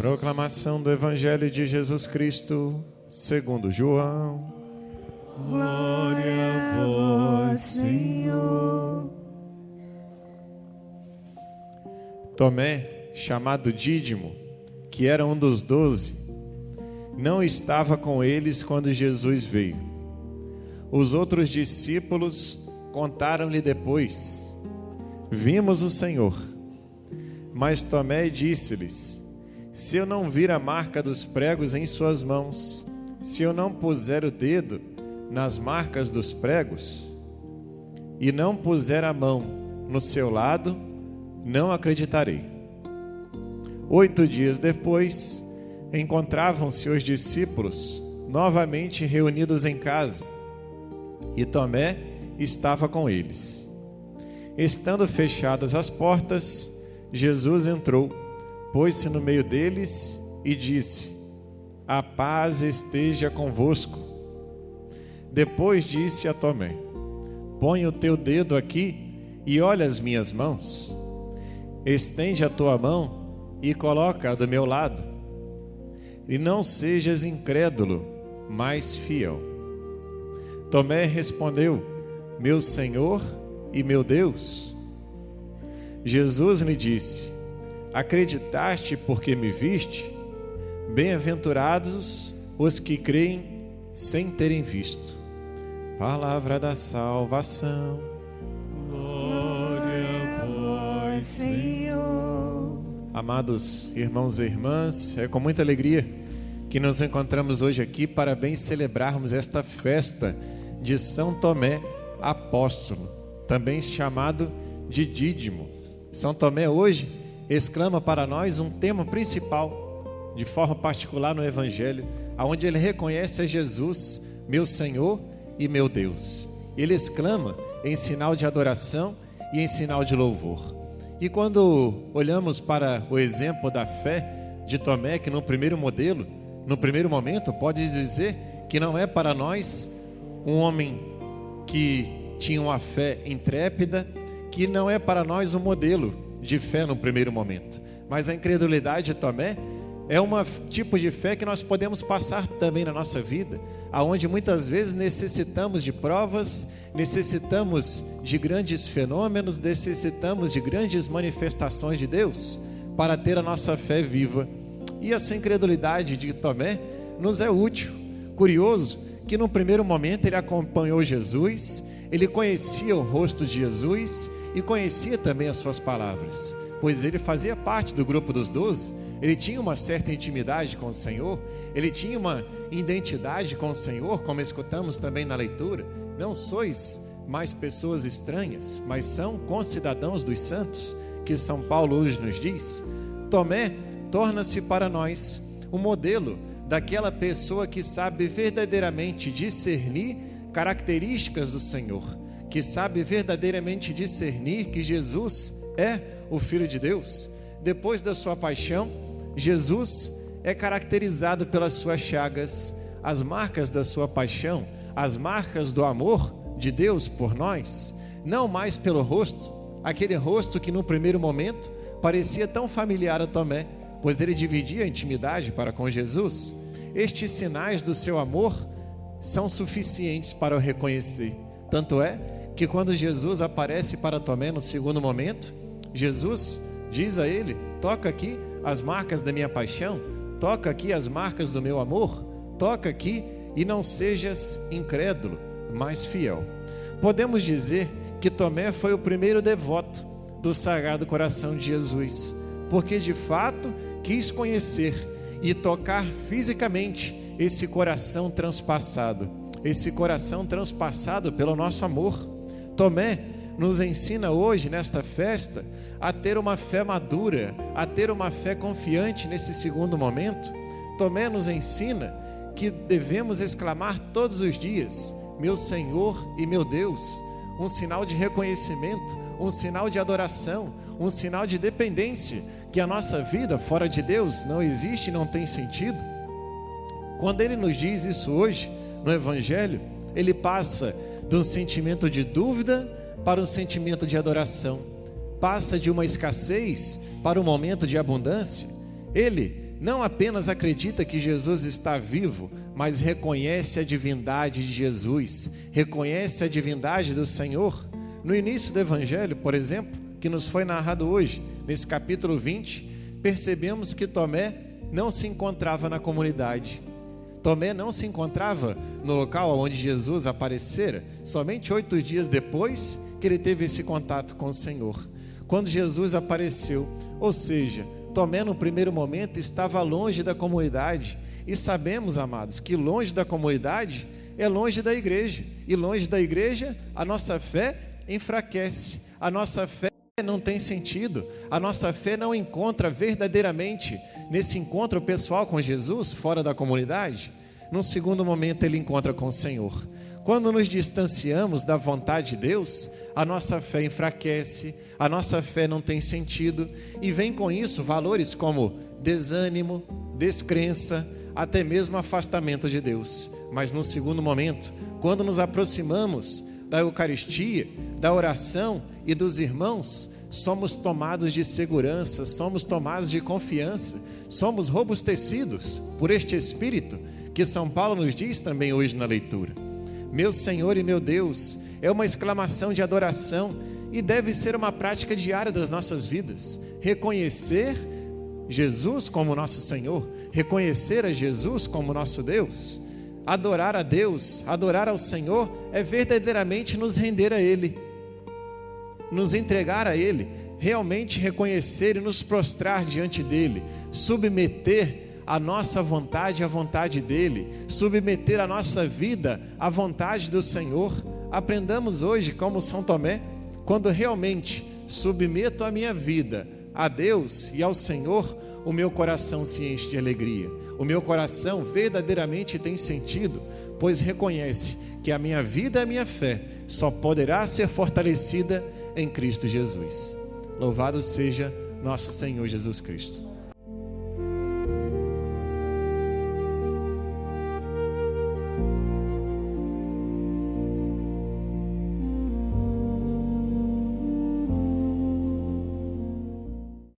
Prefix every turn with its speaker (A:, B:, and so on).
A: Proclamação do Evangelho de Jesus Cristo, segundo João.
B: Glória a vós, Senhor.
A: Tomé, chamado Dídimo, que era um dos 12, não estava com eles quando Jesus veio. Os outros discípulos contaram-lhe depois: vimos o Senhor. Mas Tomé disse-lhes: se eu não vir a marca dos pregos em suas mãos, se eu não puser o dedo nas marcas dos pregos, e não puser a mão no seu lado, não acreditarei. 8 dias depois, encontravam-se os discípulos novamente reunidos em casa, e Tomé estava com eles. Estando fechadas as portas, Jesus entrou, pôs-se no meio deles e disse: a paz esteja convosco. Depois disse a Tomé: põe o teu dedo aqui e olha as minhas mãos. Estende a tua mão e coloca-a do meu lado. E não sejas incrédulo, mas fiel. Tomé respondeu: meu Senhor e meu Deus. Jesus lhe disse: acreditaste porque me viste? Bem-aventurados os que creem sem terem visto. Palavra da salvação.
B: Glória a vós, Senhor.
A: Amados irmãos e irmãs, é com muita alegria que nos encontramos hoje aqui para bem celebrarmos esta festa de São Tomé Apóstolo, também chamado de Dídimo. São Tomé hoje exclama para nós um tema principal, de forma particular no Evangelho, onde ele reconhece a Jesus, meu Senhor e meu Deus. Ele exclama em sinal de adoração e em sinal de louvor. E quando olhamos para o exemplo da fé de Tomé, que no primeiro momento, pode dizer que não é para nós um homem que tinha uma fé intrépida, que não é para nós um modelo de fé no primeiro momento. Mas a incredulidade de Tomé é um tipo de fé que nós podemos passar também na nossa vida, aonde muitas vezes necessitamos de provas, necessitamos de grandes fenômenos, necessitamos de grandes manifestações de Deus para ter a nossa fé viva. E essa incredulidade de Tomé nos é útil. Curioso que no primeiro momento ele acompanhou Jesus, ele conhecia o rosto de Jesus e conhecia também as suas palavras, pois ele fazia parte do grupo dos 12, ele tinha uma certa intimidade com o Senhor, ele tinha uma identidade com o Senhor, como escutamos também na leitura. Não sois mais pessoas estranhas, mas são concidadãos dos santos, que São Paulo hoje nos diz. Tomé torna-se para nós um modelo daquela pessoa que sabe verdadeiramente discernir características do Senhor, que sabe verdadeiramente discernir que Jesus é o Filho de Deus. Depois da sua paixão, Jesus é caracterizado pelas suas chagas, as marcas da sua paixão, as marcas do amor de Deus por nós, não mais pelo rosto, aquele rosto que no primeiro momento parecia tão familiar a Tomé, pois ele dividia a intimidade para com Jesus. Estes sinais do seu amor são suficientes para o reconhecer. Tanto é que quando Jesus aparece para Tomé no segundo momento, Jesus diz a ele: toca aqui as marcas da minha paixão, toca aqui as marcas do meu amor, toca aqui e não sejas incrédulo, mas fiel. Podemos dizer que Tomé foi o primeiro devoto do Sagrado Coração de Jesus, porque de fato quis conhecer e tocar fisicamente esse coração transpassado pelo nosso amor. Tomé nos ensina hoje, nesta festa, a ter uma fé madura, a ter uma fé confiante nesse segundo momento. Tomé nos ensina que devemos exclamar todos os dias: meu Senhor e meu Deus, um sinal de reconhecimento, um sinal de adoração, um sinal de dependência, que a nossa vida fora de Deus não existe e não tem sentido. Quando ele nos diz isso hoje, no Evangelho, ele passa de um sentimento de dúvida para um sentimento de adoração, passa de uma escassez para um momento de abundância. Ele não apenas acredita que Jesus está vivo, mas reconhece a divindade de Jesus, reconhece a divindade do Senhor. No início do Evangelho, por exemplo, que nos foi narrado hoje, nesse capítulo 20, percebemos que Tomé não se encontrava na comunidade. Tomé não se encontrava no local onde Jesus aparecera, somente 8 dias depois que ele teve esse contato com o Senhor, quando Jesus apareceu. Ou seja, Tomé no primeiro momento estava longe da comunidade, e sabemos, amados, que longe da comunidade é longe da igreja, e longe da igreja a nossa fé enfraquece, a nossa fé não tem sentido, a nossa fé não encontra verdadeiramente nesse encontro pessoal com Jesus fora da comunidade. Num segundo momento ele encontra com o Senhor. Quando nos distanciamos da vontade de Deus, a nossa fé enfraquece, a nossa fé não tem sentido, e vem com isso valores como desânimo, descrença, até mesmo afastamento de Deus. Mas no segundo momento, quando nos aproximamos da Eucaristia, da oração e dos irmãos, somos tomados de segurança, somos tomados de confiança, somos robustecidos por este Espírito, que São Paulo nos diz também hoje na leitura. Meu Senhor e meu Deus, é uma exclamação de adoração e deve ser uma prática diária das nossas vidas. Reconhecer Jesus como nosso Senhor, reconhecer a Jesus como nosso Deus. Adorar a Deus, adorar ao Senhor é verdadeiramente nos render a Ele, nos entregar a Ele, realmente reconhecer e nos prostrar diante dEle, submeter a nossa vontade à vontade dEle, submeter a nossa vida à vontade do Senhor. Aprendamos hoje como São Tomé, quando realmente submeto a minha vida a Deus e ao Senhor, o meu coração se enche de alegria, o meu coração verdadeiramente tem sentido, pois reconhece que a minha vida e a minha fé só poderá ser fortalecida em Cristo Jesus. Louvado seja nosso Senhor Jesus Cristo.